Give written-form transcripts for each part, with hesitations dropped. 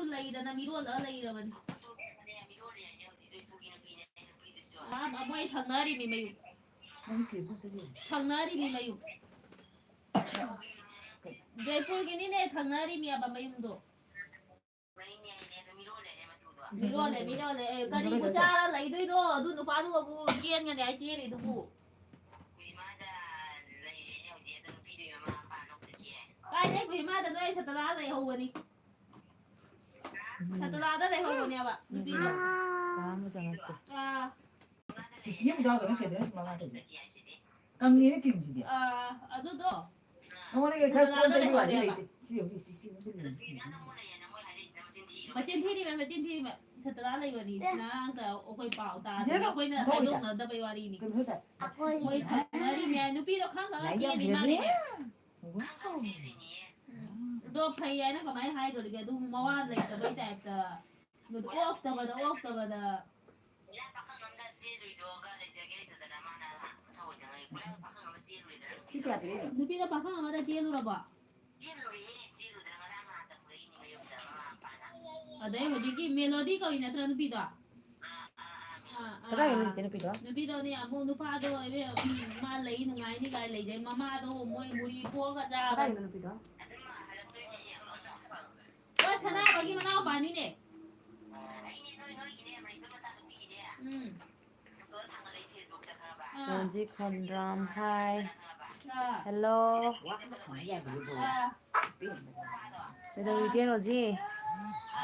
ꯂꯩꯗꯅ ꯃꯤꯔꯣꯜꯂ ꯂꯩꯔꯕꯅꯤ ꯃꯣꯏ ꯊꯪꯅꯔꯤꯃꯤ ꯃꯌꯨꯝ ꯊꯪꯅꯔꯤꯃꯤ ꯃꯌꯨꯝ ꯖꯩꯄꯨꯔꯒꯤꯅꯤꯅꯦ ꯊꯪꯅꯔꯤꯃꯤꯕ ꯃꯌꯨꯝꯗꯣ ꯃꯤꯔꯣꯜꯂꯦ ꯀꯔꯤꯕꯨ ꯆꯥꯔ ꯂꯩꯗꯣꯏꯅꯣ ꯑꯗꯨ ꯅꯨꯄꯥꯗꯨꯒꯕꯨ ꯆꯦꯟꯒꯅꯤ ꯍꯥꯏ ꯆꯦꯜꯂꯤꯗꯨꯕꯨ ꯀꯥꯏꯗꯩ ꯒꯨꯍꯤꯃꯥꯗ ꯅꯣꯏ ꯁꯇꯂꯥ ꯂꯩꯍꯧꯕꯅꯤ ꯁꯇꯂꯥꯗ ꯂꯩꯍꯧꯕꯅꯦꯕ ꯅꯨꯄꯤꯗꯣ ꯑꯗꯨꯗꯣ ꯃꯆꯤꯟ ꯊꯤꯔꯤꯃꯦ ꯁꯇꯂꯥ ꯂꯩꯕꯅꯤ ꯅꯍꯥꯟꯇ ꯑꯩꯈꯣꯏ ꯄꯥꯎ ꯇꯥꯗꯅ ꯑꯩꯈꯣꯏꯅ ꯍꯥꯏꯗꯣꯛꯅꯗꯕꯩ ꯋꯥꯔꯤꯅꯤ ꯃꯣꯏ ꯊꯪꯅꯔꯤꯃꯦ ꯅꯨꯄꯤꯗꯣ ꯈꯪ ꯆꯦꯜꯂꯤ ꯃꯥꯅꯦ ꯑꯗꯣ ꯐꯩ ꯍꯥꯏꯅ ꯀꯃꯥꯏꯅ ꯍꯥꯏꯗꯣꯔꯤꯒꯦ ꯑꯗꯨꯝ ꯃꯋꯥ ꯂꯩꯇꯕꯩ ꯇꯥꯏꯞꯇ ꯑꯣꯛꯇꯕꯗ ꯅꯨꯄꯤꯗ ꯄꯥꯈꯪ ꯑꯃꯗ ꯆꯦꯜꯂꯨꯔꯕꯣ ꯑꯗꯩ ꯍꯧꯖꯤꯛꯀꯤ ꯃꯦꯂꯣꯗꯤ ꯀꯧꯏ ꯅꯠꯇ꯭ꯔ ꯅꯨꯄꯤꯗꯣ ꯅꯨꯄꯤꯗꯣꯅꯦ ꯑꯃꯨꯛ ꯅꯨꯄꯥꯗꯣ ꯃꯥ ꯂꯩ ꯅꯨꯡꯉꯥꯏꯅꯤ ꯀꯥꯏ ꯂꯩꯖꯩ ꯃꯃꯥꯗꯣ ꯃꯣꯏ ꯃꯨꯔꯤ ꯄꯣꯛꯑꯒ ꯆꯥꯕ ꯍꯣꯏ ꯁꯅꯥꯕꯒꯤ ꯃꯅꯥꯎꯄꯥꯅꯤꯅꯦ ꯍꯧꯖꯤꯛ ꯈꯣꯝꯗ꯭ꯔꯥꯝ ꯍꯥꯏ ꯍꯦꯜꯂꯣ ꯀꯩꯗꯧꯔꯤꯒꯦ ꯔꯣꯖꯤ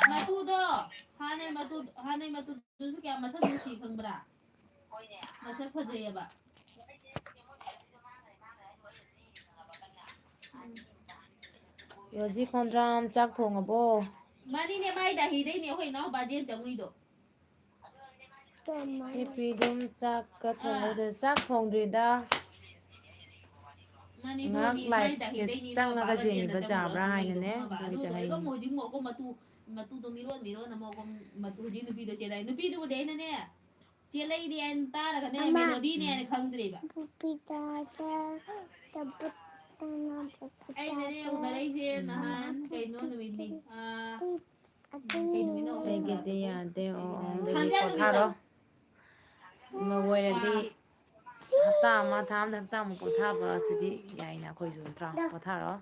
ꯃꯇꯨꯗꯣ ꯍꯥꯟꯅꯩ ꯃꯇꯨꯗꯨꯁꯨ ꯀꯌꯥ ꯃꯁꯛ ꯅꯨꯡꯁꯤ ꯈꯪꯕ꯭ꯔꯥ ꯃꯁꯛ ꯐꯖꯩꯑꯕ ꯔꯣꯖꯤ ꯈꯣꯟꯗ꯭ꯔꯥꯝ ꯆꯥꯛ ꯊꯣꯡꯉꯕꯣ ꯃꯥꯅꯤꯅꯦ ꯃꯥꯏ ꯗꯥꯍꯤꯗꯩꯅꯦ ꯑꯩꯈꯣꯏ ꯏꯅꯥꯎꯄꯥ ꯖꯦꯟ ꯆꯪꯉꯨꯏꯗꯣ ꯍꯤꯄꯤ ꯑꯗꯨꯝ ꯆꯥꯛꯀ ꯊꯣꯡꯍꯧꯗ꯭ꯔꯦ ꯆꯥꯛ ꯊꯣꯡꯗ꯭ꯔꯤꯗ ꯉꯥꯏꯍꯥꯛ ꯃꯅꯤꯗꯣꯅꯤ ꯃꯥꯏ ꯂꯥꯏꯠꯁꯦ ꯗꯥꯍꯤꯗꯩꯅꯤ ꯆꯪꯉꯒ ꯏꯅꯥꯎꯄꯥꯒ ꯖꯦꯟꯗ ꯌꯦꯡꯉꯤꯕ ꯆꯪꯉꯨꯔꯒ ꯌꯥꯕ꯭ꯔꯥ ꯊꯣꯡꯉꯛꯏꯗꯣ ꯍꯥꯏꯅꯅꯦ ꯈꯪꯉꯕ ꯑꯗꯨꯒꯤ ꯑꯗꯨ ꯂꯣꯏꯔꯒ ꯆꯪꯉꯛꯏꯅꯤ ꯃꯣꯏꯗꯤ ꯃꯣꯛꯀ ꯃꯇꯨꯗꯣ ꯃꯤꯔꯣꯟ ꯑꯃꯨꯛ ꯃꯇꯨ ꯍꯧꯖꯤꯛ ꯅꯨꯄꯤꯗꯣ ꯆꯦꯜꯂꯛꯏ ꯅꯨꯄꯤꯗꯨꯕꯨꯗꯤ ꯑꯩꯅꯅꯦ ꯆꯦꯜꯂꯛꯏꯗꯤ ꯍꯥꯏꯅ ꯇꯥꯔꯒꯅꯦ ꯃꯦꯂꯣꯗꯤꯅꯦ ꯍꯥꯏꯅ ꯈꯪꯗ꯭ꯔꯤꯕ ꯑꯩꯅꯅꯦ ꯎꯅꯔꯛꯏꯁꯦ ꯅꯍꯥꯟ ꯀꯩꯅꯣ ꯅꯨꯃꯤꯠꯅꯤ ꯀꯩ ꯅꯨꯃꯤꯠꯅꯣ ꯑꯩꯒꯤꯗꯤ ꯌꯥꯗꯦ ꯑꯣ ꯑꯗꯨꯗꯤ ꯊꯥꯡꯖ ꯅꯨꯃꯤꯠꯇꯣ ꯄꯣꯊꯥꯔꯣ ꯑꯣꯏꯔꯗꯤ ꯍꯞꯇꯥ ꯑꯃ ꯊꯥ ꯑꯃꯗ ꯍꯞꯇꯥꯃꯨꯛ ꯄꯣꯊꯥꯕ ꯑꯁꯤꯗꯤ ꯌꯥꯏꯅ ꯑꯩꯈꯣꯏꯁꯨ ꯅꯠꯇ꯭ꯔꯥ ꯄꯣꯊꯥꯔꯣ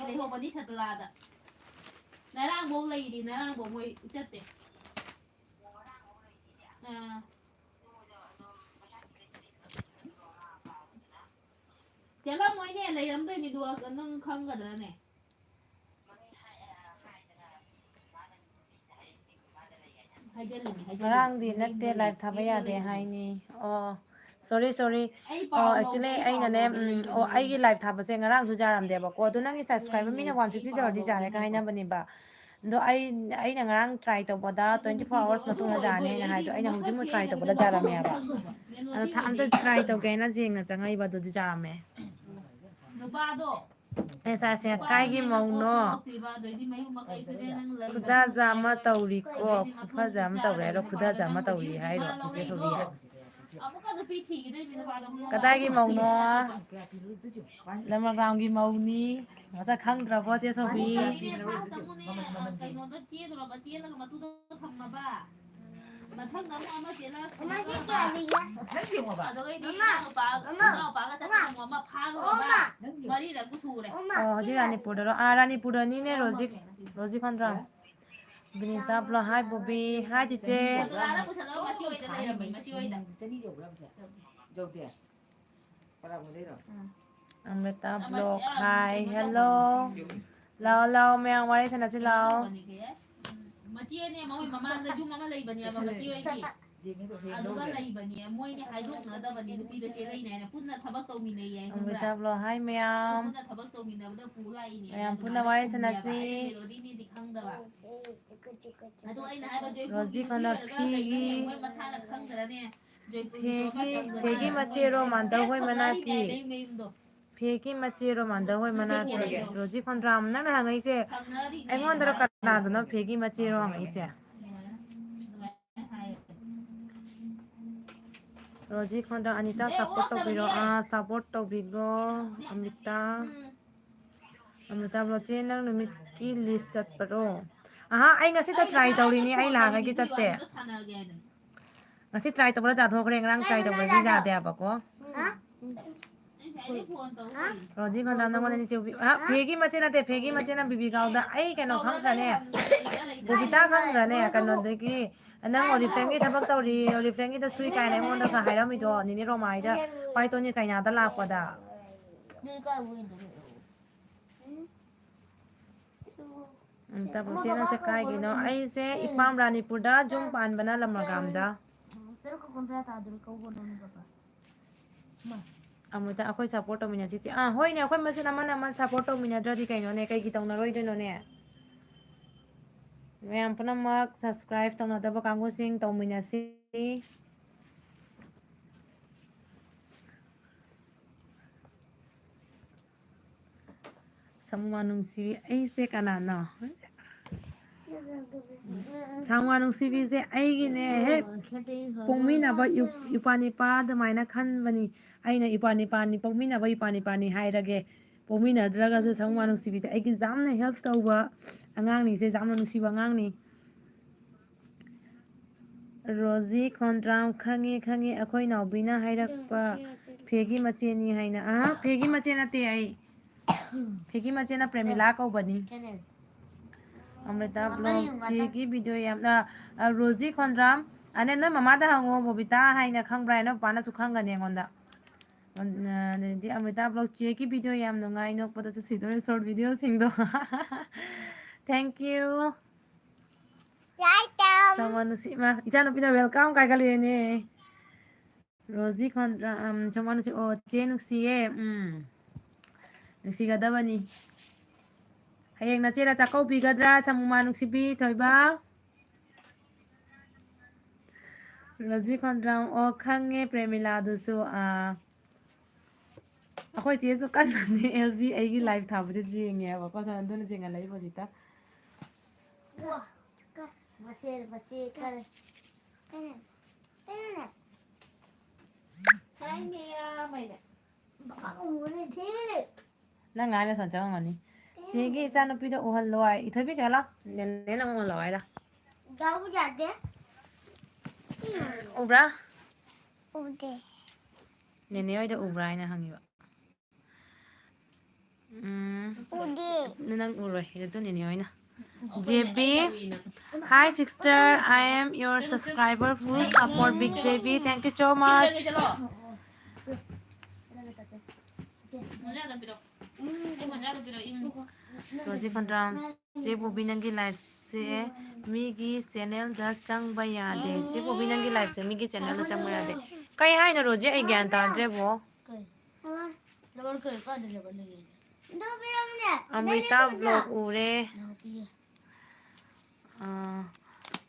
ꯂꯩꯍꯧꯕꯅꯤ ꯁꯇꯂꯥꯗ ꯉꯔꯥꯡꯐꯧ ꯂꯩꯔꯤ ꯉꯔꯥꯡꯐꯧ ꯃꯣꯏ ꯆꯠꯇꯦ ꯆꯠꯂꯝꯃꯣꯏꯅꯦ ꯂꯩꯔꯝꯗꯣꯏꯅꯤꯗꯨ ꯅꯪ ꯈꯪꯒꯗ꯭ꯔꯅꯦ ꯉꯔꯥꯡꯗꯤ ꯅꯠꯇꯦ ꯂꯥꯏꯚ ꯊꯥꯕ ꯌꯥꯗꯦ ꯍꯥꯏꯅꯤ ꯑꯣ ꯁꯣꯔꯤ ꯑꯩ ꯑꯣ ꯄꯥꯎ ꯑꯦꯛꯆꯨꯂꯤ ꯂꯧꯒꯦ ꯑꯩꯅꯅꯦ ꯂꯩꯕꯅꯤ ꯑꯣ ꯑꯩꯒꯤ ꯃꯌꯨꯝꯗ ꯂꯥꯏꯚ ꯊꯥꯕꯁꯦ ꯉꯔꯥꯡꯁꯨ ꯌꯥꯔꯝꯗꯦꯕꯀꯣ ꯑꯗꯣ ꯅꯪꯒꯤ ꯁꯕꯁꯀ꯭ꯔꯥꯏꯕꯔ ꯃꯤꯅ ꯑꯩ 150 ꯄꯥꯎ ꯇꯧꯔꯗꯤ ꯂꯧꯒꯦ ꯌꯥꯔꯦꯒ ꯉꯥꯏꯈꯣ ꯍꯥꯏꯅꯕꯅꯦꯕ ꯑꯗꯣ ꯑꯩꯅ ꯉꯔꯥꯡ ꯇ꯭ꯔꯥꯏ ꯇꯧꯕꯗ ꯑꯗꯨ 24 ꯅꯨꯄꯤꯗꯣ ꯑꯋꯥꯔꯁ ꯑꯗꯨ ꯃꯇꯨꯡꯗ ꯌꯥꯅꯤ ꯍꯥꯏꯅ ꯑꯣꯏꯕꯣꯏꯔꯦ ꯍꯥꯏꯗꯣ ꯑꯩꯅ ꯃꯁꯛ ꯍꯧꯖꯤꯛꯃꯨꯛ ꯇ꯭ꯔꯥꯏ ꯊꯤꯔꯒꯗꯤ ꯇꯧꯕꯗ ꯃꯇꯨꯗꯣ ꯌꯥꯔꯝꯃꯦꯕ ꯈꯪꯗꯕ ꯑꯗꯣ ꯃꯦꯂꯣꯗꯤ ꯑꯣꯏꯗꯤ ꯑꯝꯇ ꯑꯩ ꯇ꯭ꯔꯥꯏ ꯈꯪꯉꯦꯕ ꯇꯧꯒꯦꯅ ꯌꯦꯡꯅ ꯆꯪꯉꯛꯏꯕ ꯑꯗꯨꯗꯤ ꯌꯥꯔꯝꯃꯦ ꯅꯨꯄꯥꯗꯣ ꯁꯥꯔꯁꯦ ꯀꯥꯏꯒꯤ ꯃꯧꯅꯣ ꯑꯗꯩꯗꯤ ꯃꯌꯨꯝ ꯃꯀꯩꯁꯤꯗꯤ ꯅꯪ ꯂꯩꯕꯁꯨ ꯈꯨꯗꯥꯖ ꯑꯃ ꯅꯨꯡꯉꯥꯏꯔꯣꯏ ꯇꯧꯔꯤꯀꯣ ꯑꯗꯩꯗꯤ ꯈꯨꯐꯖ ꯃꯊꯣꯡꯁꯨ ꯑꯃ ꯇꯧꯔꯦ ꯍꯥꯏꯔꯣ ꯆꯥꯗꯕ ꯅꯨꯄꯥꯗꯣ ꯈꯨꯗꯥꯖ ꯅꯪ ꯑꯃ ꯍꯧꯖꯤꯛ ꯇꯧꯔꯤ ꯍꯧꯖꯤꯛ ꯍꯥꯏꯔꯣ ꯃꯥ ꯆꯤꯆꯦ ꯂꯧꯔꯛꯏꯗꯣ ꯁꯣꯕꯤ ꯑꯃꯨꯛꯀ ꯅꯨꯄꯤ ꯊꯤꯈꯤꯗꯣꯏꯅꯤ ꯅꯨꯄꯥꯗꯣ ꯀꯗꯥꯏꯒꯤ ꯃꯧꯅꯣ ꯊꯤꯗꯅ ꯑꯇꯣꯞꯄ ꯂꯩꯃꯒ꯭ꯔꯥꯝꯒꯤ ꯃꯧꯅꯤ ꯃꯁꯛ ꯈꯪꯗ꯭ꯔꯕꯣ ꯆꯦ ꯁꯣꯕꯤ ꯀꯩꯅꯣꯗ ꯆꯦꯜꯂꯨꯔꯕ ꯆꯦꯜꯂꯒ ꯃꯇꯨꯗ ꯊꯝꯃꯕ ꯃꯊꯪꯗ ꯑꯃꯨꯛ ꯑꯃ ꯆꯦꯜꯂꯒ ꯑꯃ ꯐꯥꯔꯨꯔꯕ ꯃꯔꯤꯔꯛꯄꯨ ꯁꯨꯔꯦ ꯑꯣ ꯍꯧꯖꯤꯛ ꯔꯥꯅꯤꯄꯨꯔꯗꯔꯣ ꯔꯥꯅꯤꯄꯨꯔꯗꯅꯤꯅꯦ ꯔꯣꯖꯤ ꯈꯣꯟꯗ꯭ꯔꯥꯝ ꯕꯤꯅꯤꯇꯥ ꯕ꯭ꯂꯣ ꯍꯥꯏ ꯕꯣꯕꯤ ꯍꯥꯏ ꯆꯤꯆꯦ ꯃꯆꯤ ꯑꯣꯏꯗ ꯂꯩꯔꯝꯃꯦ ꯃꯆꯤ ꯑꯣꯏꯗ ꯑꯃ꯭ꯔꯤꯇꯥ ꯕ꯭ꯂꯣꯛ ꯍꯥꯏ ꯍꯦꯜꯂꯣ ꯂꯥꯛꯑꯣ ꯂꯥꯛꯑꯣ ꯃꯌꯥꯝ ꯋꯥꯔꯤ ꯁꯥꯟꯅꯁꯤ ꯂꯥꯛꯑꯣ ꯃꯆꯦꯅꯦ ꯃꯣꯏ ꯃꯃꯥꯡꯗ ꯌꯨꯝ ꯑꯃ ꯂꯩꯕꯅꯦꯕ ꯃꯆꯦ ꯍꯣꯏꯒꯤ ꯑꯗꯨꯒ ꯂꯩꯕꯅꯦ ꯃꯣꯏꯅꯦ ꯍꯥꯏꯗꯣꯛꯅꯗꯕꯅꯤ ꯅꯨꯄꯤꯗꯣ ꯆꯦꯜꯂꯛꯏꯅꯦ ꯍꯥꯏꯅ ꯄꯨꯟꯅ ꯊꯕꯛ ꯇꯧꯃꯤꯟꯅꯩꯌꯦ ꯈꯪꯕ꯭ꯔꯥ ꯑꯃ꯭ꯔꯤꯇꯥ ꯕ꯭ꯂꯣꯛ ꯍꯥꯏ ꯃꯌꯥꯝ ꯄꯨꯟꯅ ꯊꯕꯛ ꯇꯧꯃꯤꯟꯅꯕꯗ ꯄꯨ ꯂꯥꯛꯏꯅꯦ ꯃꯌꯥꯝ ꯄꯨꯟꯅ ꯑꯗꯨꯃꯥꯏꯅ ꯋꯥꯔꯤ ꯈꯨꯝꯃꯦꯕ ꯁꯥꯟꯅꯁꯤ ꯑꯩꯗꯤ ꯃꯦꯂꯣꯗꯤꯅꯤꯗꯤ ꯈꯪꯗꯕ ꯑꯗꯣ ꯑꯩꯅ ꯍꯥꯏꯕ ꯖꯣꯏꯄꯨꯔꯒꯤ ꯔꯣꯖꯤ ꯅꯨꯄꯤ ꯑꯣꯏꯔꯒ ꯈꯣꯟꯗꯛꯊꯤꯒꯤ ꯀꯩꯅꯣꯅꯦ ꯃꯣꯏ ꯃꯁꯥꯅ ꯈꯪꯗ꯭ꯔꯅꯦ ꯖꯣꯏꯄꯨꯔꯒꯤꯁꯨ ꯑꯃ ꯐꯦꯒꯤ ꯆꯪꯗꯅ ꯐꯦꯒꯤ ꯃꯣꯏ ꯃꯆꯦꯔꯣ ꯃꯥꯟꯗꯧ ꯗꯥꯏꯔꯦꯛ ꯍꯣꯏ ꯊꯪꯅꯔꯤꯅꯦ ꯃꯅꯥꯛꯀꯤ ꯍꯥꯏꯕ ꯃꯌꯨꯝꯗꯣ ꯐꯦꯒꯤ ꯃꯆꯦꯔꯣ ꯃꯥꯟꯗꯧ ꯍꯣꯏ ꯅꯆꯦ ꯃꯅꯥꯛꯀꯤ ꯊꯣꯛꯂꯛꯏꯗꯣ ꯔꯣꯖꯤ ꯈꯣꯟꯗ꯭ꯔꯥꯝ ꯅꯪꯅ ꯍꯪꯉꯛꯏꯁꯦ ꯊꯪꯅꯔꯤꯅꯦ ꯍꯥꯏꯕ ꯑꯩꯉꯣꯟꯗꯔꯣ ꯀꯅꯥꯗꯅꯣ ꯐꯦꯒꯤ ꯃꯆꯦꯔꯣ ꯍꯪꯉꯛꯏꯁꯦ ꯔꯣꯖꯤ ꯈꯣꯟꯗ꯭ꯔꯥꯝ ꯑꯅꯤꯇꯥ ꯑꯦ ꯁꯞꯄꯣꯔꯠ ꯇꯧꯕꯤꯔꯣ ꯑꯣꯛꯇꯕꯅꯤꯍꯦ ꯁꯞꯄꯣꯔꯠ ꯇꯧꯕꯤꯈꯣ ꯑꯃꯤꯇꯥ ꯑꯃꯤꯇꯥ ꯕ꯭ꯂꯣꯛ ꯆꯦ ꯅꯪ ꯅꯨꯃꯤꯠꯀꯤ ꯂꯤꯁ ꯆꯠꯄꯔꯣ ai ngasi ta try tawri ni ai la ngai ki chatte ngasi try tawra ja thokre ngrang try tawra ji ja de ba ko Roji khondram nang ngone ni chu phegi mache na te phegi mache na bibi gaw da ai kano khang sa ne bobita khang ra ne kano de ki nang ori friend ki thabak tawri ori friend ki da sui kai ne mon da ka haira mi do ni ni ro mai da pai to ni kai na da la pa da ta bu che na se kai gi no ai se ipam ranipur da jum pan bana lamagam da amuta akhoi support to mina chi hoi ne akhoi masina mana support to mina dra di kai no ne kai gi tong na roi de no ne Mayam punamak subscribe tong na da ba kanggo sing to mina si Samuanung si ai se kana no Samuanung si bi se ai gi ne he pongmi na ba upani pa da mai na khan bani ai na ipani pa ni pongmi na ba ipani pa ni hai rage pongmi na dra ga so Samuanung si bi se ai gi jam na help to ba angang ni se jam na nu si ba ngang ni Roji khondram khangi akhoi naw bina hairak pa phegi mache ni haina phegi mache na te ai phegi mache na premila ko bani amrita blog ji gi video yam na Roji khondram ane no mama da hango bobita haina khangbrai no pana su khanga ne ngonda di amrita blog ji gi video yam no ngai no pada su sidore short video sing do thank you Someone si ma ichano pina welcome kai kali ne Roji khondram someone si o chenu si e nusi ga da bani hayeng na chera chakau bi gadra samuma nusi bi thoiba Roji khondram o khange premila du su akhoi che su kan ne lv ai gi live tha bu je ji nge ba ko san don jinga lai bo jita Bachê, cara. Cái nghe mày nè. Bà không muốn lên thế. Nó ngái là sản chẳng ngon đi. Chị cái cha nó bị đồ hằn loài, ít thôi biết chả lo. Nên nó ngon loài đó. Đâu có chả thế. Ubra. Ubra. Nên nếu ai đồ ubra này hàng nhiều. Ubra. Nên đang ubra, itu tuh nên ai nè. JB, hi sister, I am your subscriber. Full support, Big JB. Thank you so much. Roji khondram je bobi nangi live se migi channel da changba ya de je bobi nangi live se migi channel da changba ya de kai hai no Roji ai gyan ta je bo Amrita vlog ure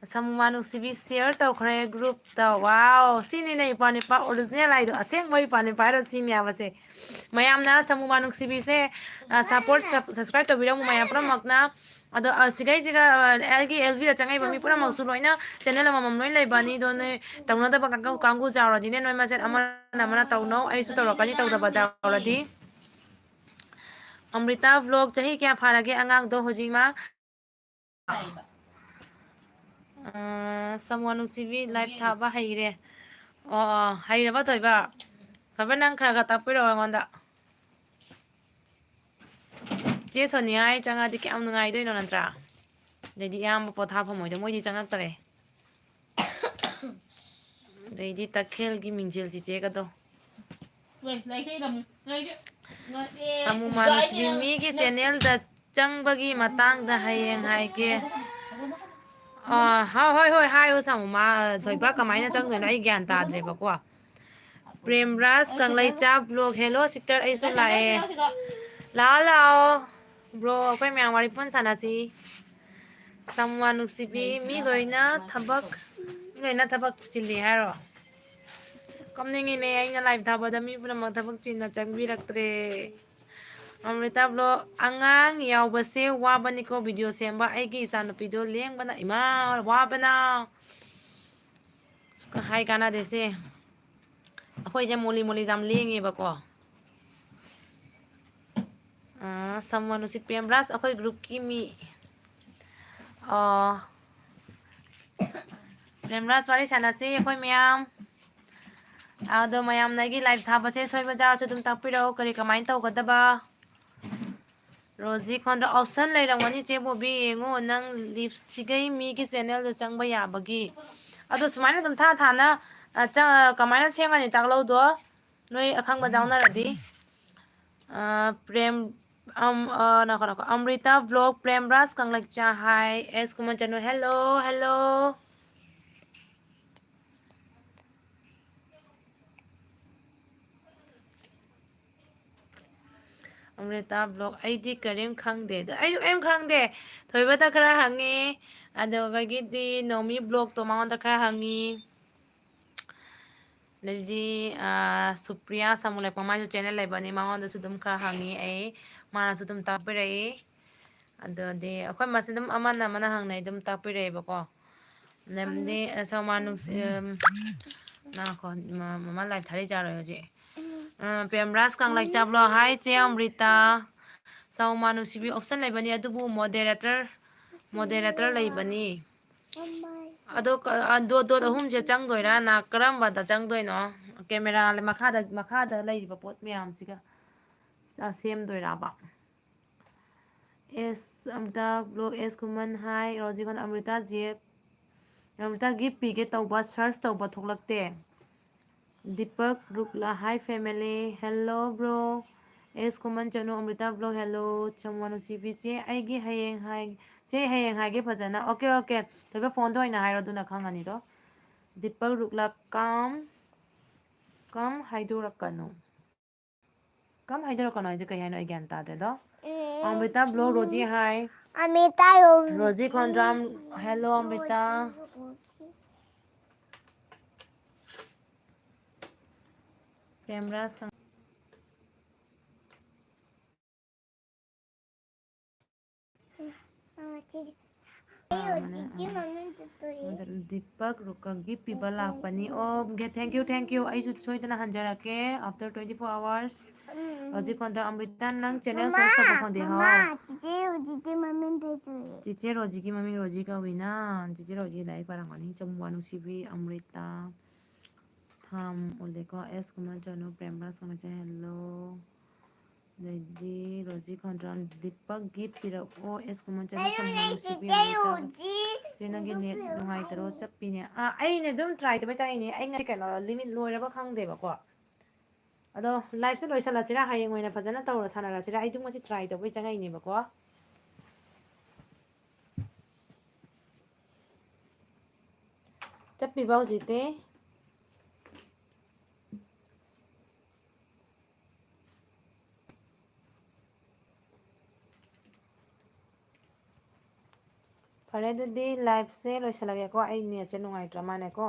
Samumanu sibi share to khre group to wow sini nei pani pa original ai do aseng mai pani pa ro sini aba se mayam na Samumanu sibi se support subscribe to biram mayam pra makna ado sigai jiga lg lv da changai bami pura mausu loina channel mamam noi lai bani do ne tawna da ba kangu jawra dine noi ma chen amana tawno ai su tawra kani tawda ba jawra di Amrita vlog chahi kya pharage angang do hojima someone usibi live thaba haire haire ba toiba thaba nang khraga tapiro ngonda je sonia ai changa di kyam ngai doi no nantra dedi yam po tha phomoi do moi di changak tare dedi takhel gi mingjel ji che ga do lai kai dam lai samu manus mi gi channel da changbagi matang da hayeng hai ke hoi hai o samu ma thoiba kamai na chang doi na ai gyan ta dre ba ko prem ras kang lai cha vlog hello sister ai su lae lao bro akwai myang wari pon sanasi someone nusibi mi loina thabak chili haro kamningi ne aina live thabada mi pura mak thabak chin na changbi raktre Amrita vlog angang yaw base wa bani ko video semba ai gi san video leng bana ima wa bana hai kana dese akhoi je moli jam lengi ba ko someone si PM Ras akhoi group ki mi ꯄ꯭ꯔꯦꯝꯔꯥꯖ ꯋꯥꯔꯤ ꯁꯥꯟꯅꯁꯤ ꯑꯩꯈꯣꯏ ꯃꯌꯥꯝ ꯑꯗꯣ ꯃꯌꯥꯝꯅꯒꯤ live ꯊꯥꯕꯁꯦ ꯁꯣꯏꯕ ꯌꯥꯎꯔꯁꯨ ꯑꯗꯨꯝ ꯇꯥꯛꯄꯤꯔꯛꯑꯣ ꯀꯔꯤ ꯀꯃꯥꯏꯅ ꯇꯧꯒꯗꯕ ꯔꯣꯖꯤ ꯈꯣꯟꯗ ꯑꯣꯞꯁꯟ ꯂꯩꯔꯝꯒꯅꯤ ꯆꯦ ꯕꯣꯕꯤ ꯌꯦꯡꯉꯣ ꯅꯪ ꯂꯤꯞꯁꯤꯒꯩ ꯃꯤꯒꯤ ꯆꯦꯅꯦꯜꯗ ꯆꯪꯕ ꯌꯥꯕꯒꯤ ꯑꯗꯣ ꯁꯨꯃꯥꯏꯅ ꯑꯗꯨꯝ ꯊꯥꯅ ꯀꯃꯥꯏꯅ ꯁꯦꯝꯒꯅꯤ ꯇꯥꯛꯂꯧꯗꯣ ꯅꯣꯏ ꯑꯈꯪꯕ ꯌꯥꯎꯅꯔꯗꯤ ꯄ꯭ꯔꯦꯝ ꯅꯀꯣ ꯑꯃ꯭ꯔꯤꯇꯥ ꯕ꯭ꯂꯣꯛ ꯄ꯭ꯔꯦꯝꯔꯥꯖ ꯀꯪꯂꯩꯆꯥ ꯍꯥꯏ ꯑꯦꯁ ꯀꯨꯃꯥꯔ ꯆꯅꯨ ꯍꯦꯜꯂꯣ ꯍꯦꯜꯂꯣ ꯑꯃ꯭ꯔꯤꯇꯥ ꯕ꯭ꯂꯣꯛ ꯑꯩꯗꯤ ꯀꯔꯤꯝ ꯈꯪꯗꯦ ꯑꯩꯁꯨ ꯀꯔꯤꯝ ꯈꯪꯗꯦ ꯊꯣꯏꯕꯗ ꯈꯔ ꯍꯪꯉꯤ ꯑꯗꯨꯗꯒꯤꯗꯤ ꯅꯣꯃꯤ ꯕ꯭ꯂꯣꯛꯇꯣ ꯃꯉꯣꯟꯗ ꯈꯔ ꯍꯪꯉꯤ ꯑꯗꯩꯗꯤ ꯁꯨꯄ꯭ꯔꯤꯌꯥ ꯁꯃꯨꯂꯩꯄꯝ ꯃꯥꯏꯁꯨ ꯆꯦꯅꯦꯜ ꯂꯩꯕꯅꯤ ꯃꯉꯣꯟꯗꯁꯨ ꯑꯗꯨꯝ ꯈꯔ ꯍꯪꯉꯤ ꯑꯩ ꯃꯥꯅꯁꯨ ꯑꯗꯨꯝ ꯇꯥꯛꯄꯤꯔꯛꯏ ꯑꯗꯨꯗꯤ ꯑꯩꯈꯣꯏ ꯃꯁꯤ ꯑꯗꯨꯝ ꯑꯃꯅ ꯍꯪꯅꯩ ꯑꯗꯨꯝ ꯇꯥꯛꯄꯤꯔꯛꯑꯦꯕꯀꯣ ꯂꯝꯗꯤ ꯁꯣꯃꯥ ꯅꯨꯡꯁꯤ ꯃꯃꯥ ꯂꯥꯏꯐ ꯊꯥꯔꯤꯖꯥꯔꯣꯏ ꯍꯧꯖꯤꯛ ꯄ꯭ꯔꯦꯝꯔꯥꯖ ꯀꯪꯂꯩꯆꯥꯕ꯭ꯂꯣ ꯍꯥꯏ ꯆꯦ ꯑꯃ꯭ꯔꯤꯇꯥ ꯆꯧꯃꯥ ꯅꯨꯡꯁꯤꯕꯤ ꯑꯣꯞꯁꯟ ꯂꯩꯕꯅꯤ ꯑꯗꯨꯕꯨ ꯃꯣꯗꯦꯔꯦꯇꯔ ꯂꯩꯕꯅꯤ ꯑꯗꯣ ꯗꯣꯠ ꯑꯍꯨꯝꯁꯦ ꯆꯪꯗꯣꯏꯔꯥ ꯀꯔꯝꯕꯗ ꯆꯪꯗꯣꯏꯅꯣ ꯀꯦꯃꯦꯔꯥ ꯃꯈꯥꯗ ꯂꯩꯔꯤꯕ ꯄꯣꯠ ꯃꯌꯥꯝꯁꯤꯒ ꯁꯦꯝꯗꯣꯏꯔꯕ ꯑꯦꯁ ꯑꯝꯇ ꯕ꯭ꯂꯣꯛ ꯑꯦꯁ ꯀꯨꯃꯟ ꯍꯥꯏ ꯔꯣꯖꯤꯀꯣꯟ ꯑꯃ꯭ꯔꯤꯇꯥ ꯖꯦꯞ ꯑꯃ꯭ꯔꯤꯇꯥ ꯒꯤꯐ ꯄꯤꯒꯦ ꯇꯧꯕ ꯁꯔꯁ ꯇꯧꯕ ꯊꯣꯛꯂꯛꯇꯦ ꯗꯤꯄꯛ ꯔꯨꯛꯂꯥ ꯍꯥꯏ ꯐꯦꯃꯤꯂꯤ ꯍꯦꯜꯂꯣ ꯕ꯭ꯔꯣ ꯑꯦꯁ ꯀꯨꯃꯟ ꯆꯅꯨ ꯑꯃ꯭ꯔꯤꯇꯥ ꯕ꯭ꯂꯣꯛ ꯍꯦꯜꯂꯣ ꯆꯃꯨ ꯅꯨꯡꯁꯤꯕꯤ ꯆꯦ ꯑꯩꯒꯤ ꯍꯌꯦꯡ ꯍꯥꯏꯒꯦ ꯐꯖꯅ ꯑꯣꯀꯦ ꯊꯣꯏꯕ ꯐꯣꯟꯗ ꯑꯣꯏꯅ ꯍꯥꯏꯔꯣ ꯑꯗꯨꯅ ꯈꯪꯉꯅꯤꯗꯣ ꯗꯤꯄꯛ ꯔꯨꯛꯂꯥ ꯀꯝ ꯍꯥꯏꯗꯣꯔꯛꯀꯅꯨ ꯍꯥꯏꯁꯦ ꯀꯩ ꯍꯥꯏꯅꯣ ꯑꯩ ꯒ꯭ꯌꯥꯟ ꯇꯥꯗꯦꯗꯣ ꯑꯃ꯭ꯔꯤꯇꯥ ꯕ꯭ꯂꯣꯛ ꯔꯣꯖꯤ ꯍꯥꯏ ꯔꯣꯖꯤ ꯈꯣꯟꯗ꯭ꯔꯥꯝ ꯍꯦꯜꯂꯣ ꯑꯃ꯭ꯔꯤꯇꯥ ꯄ꯭ꯔꯦꯝꯔꯥꯖ ꯗꯤꯄꯛ ꯔꯨꯀꯒꯤ ꯄꯤꯕ ꯂꯥꯛꯄꯅꯤ ꯑꯣ ꯊꯦꯡꯀ꯭ꯌꯨ ꯑꯩꯁꯨ ꯁꯣꯏꯗꯅ ꯍꯟꯖꯔꯛꯀꯦ ꯑꯥꯐꯇꯔ 24 hours ꯍꯧꯖꯤꯛ ꯀꯣꯟꯗ ꯑꯃ꯭ꯔꯤꯇꯥ ꯅꯪ ꯆꯦꯅꯦꯜ ꯁꯔꯁ ꯇꯧꯕ ꯐꯪꯗꯦ ꯆꯤꯆꯦ ꯔꯣꯖꯤꯒꯤ ꯃꯃꯤꯡ ꯔꯣꯖꯤ ꯀꯧꯏꯅ ꯆꯤꯆꯦ ꯔꯣꯖꯤ ꯂꯥꯏꯔꯤꯛ ꯄꯥꯔꯝꯒꯅꯤ ꯆꯝꯃꯨꯋꯥ ꯅꯨꯡꯁꯤꯕꯤ ꯑꯃ꯭ꯔꯤꯇꯥ ꯊꯥꯝ ꯎꯜꯂꯦꯀꯣ ꯑꯦꯁ ꯀꯨꯃꯥꯔ ꯆꯅꯨ ꯄ꯭ꯔꯦꯝꯔꯥꯖ ꯀꯪꯂꯩꯆꯥ ꯍꯦꯜꯂꯣ ꯑꯗꯩꯗꯤ ꯔꯣꯖꯤ ꯈꯣꯟꯗ꯭ꯔꯥꯝ ꯗꯤꯄꯛ ꯒꯤꯐ ꯄꯤꯔꯛꯑꯣ ꯑꯦꯁ ꯀꯨꯃꯥꯔ ꯆꯅꯨ ꯆꯝꯃꯨꯋꯥ ꯅꯨꯡꯁꯤꯕꯤ ꯆꯦ ꯅꯪꯒꯤ ꯅꯦꯠ ꯅꯨꯡꯉꯥꯏꯇꯔꯣ ꯆꯞꯄꯤꯅꯦ ꯑꯩꯅ ꯑꯗꯨꯝ ꯇ꯭ꯔꯥꯏ ꯇꯧꯕꯩ ꯇꯥꯛꯏꯅꯦ ꯑꯩ ꯉꯁꯤ ꯀꯩꯅꯣ ꯂꯤꯃꯤꯠ ꯂꯣꯏꯔꯕ ꯈꯪꯗꯦꯕꯀꯣ ꯑꯗꯣ ꯂꯥꯏꯐꯁꯦ ꯂꯣꯏꯁꯤꯜꯂꯁꯤꯔꯥ ꯍꯌꯦꯡ ꯑꯣꯏꯅ ꯐꯖꯅ ꯁꯥꯟꯅꯔꯁꯤꯔꯥ ꯑꯩꯗꯨ ꯉꯁꯤ ꯇ꯭ꯔꯥꯏ ꯇꯧꯕꯩ ꯆꯪꯉꯛꯏꯅꯦꯕꯀꯣ ꯆꯠꯄꯤꯕ ꯍꯧꯖꯤꯛꯇꯤ ꯐꯔꯦ ꯑꯗꯨꯗꯤ ꯂꯥꯏꯐꯁꯦ ꯂꯣꯏꯁꯤꯜꯂꯒꯦꯀꯣ ꯑꯩ ꯅꯦꯠꯁꯦ ꯅꯨꯡꯉꯥꯏꯇ꯭ꯔ ꯃꯥꯅꯦꯀꯣ